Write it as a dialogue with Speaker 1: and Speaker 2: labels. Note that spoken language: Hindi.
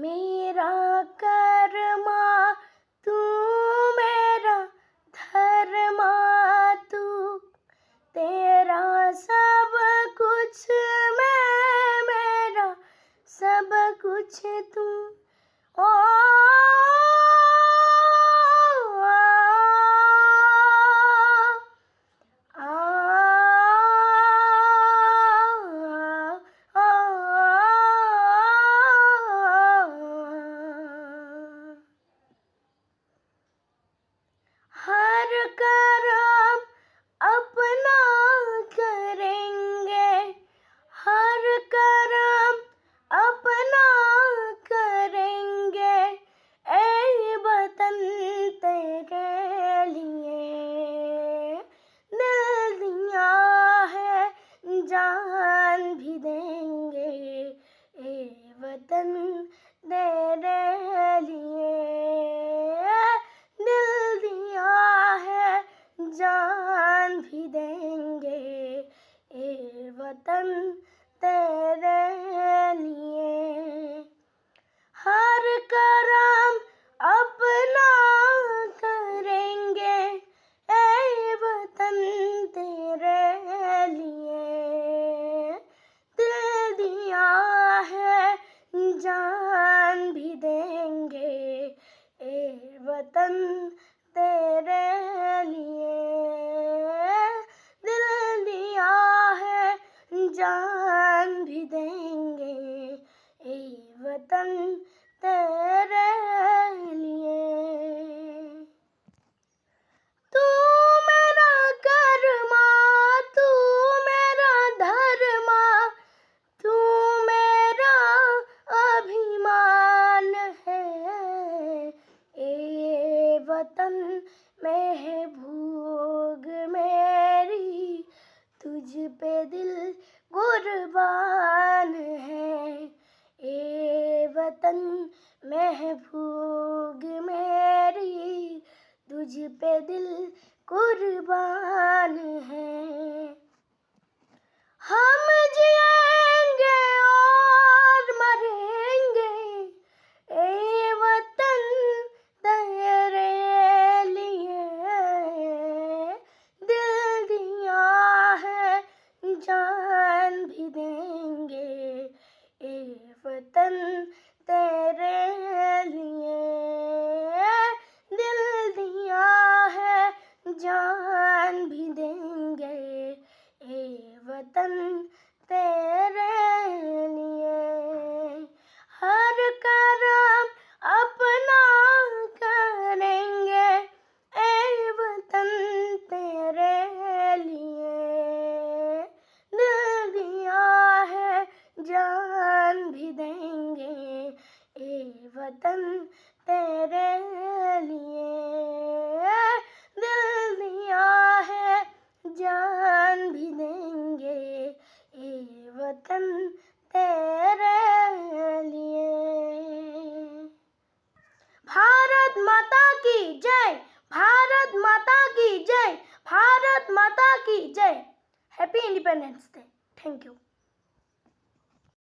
Speaker 1: मेरा कर्मा तू, मेरा धर्मा तू, तेरा सब कुछ मैं, मेरा सब कुछ तू। ओ हर कर्म अपना करेंगे, हर कर्म अपना करेंगे, ऐ वतन तेरे लिए दिल दिया है, जान भी देंगे, ऐ वतन तेरे लिए दिल दिया है, जान भी देंगे, ऐ वतन तेरे लिए। हर कर्म अपना करेंगे, ऐ वतन तेरे लिए दिल दिया है, जान भी देंगे, ऐ वतन तेरे लिए दिल दिया है, जान भी देंगे, ऐ वतन तेरे लिए। तू मेरा कर्मा, तू मेरा धर्मा, तू मेरा अभिमान है, ऐ वतन महबूब मेरी, तुझ पे दिल कुर्बान है, ऐ वतन महबूब मेरी, तुझ पे दिल कुर्बान है। हम जिएंगे और मरेंगे, ऐ वतन तेरे लिए दिल दिया है, जान भी देंगे, ऐ वतन तेरे लिए दिल दिया है, जान भी देंगे, ऐ वतन तेरे लिए। हर कर्म अपना करेंगे, ऐ वतन तेरे लिए दिल दिया है, जान भी देंगे, ऐ वतन तेरे लिए दिल दिया है, जान भी देंगे, ऐ वतन तेरे लिए। भारत माता की जय, भारत माता की जय, भारत माता की जय। Happy independence day. Thank you.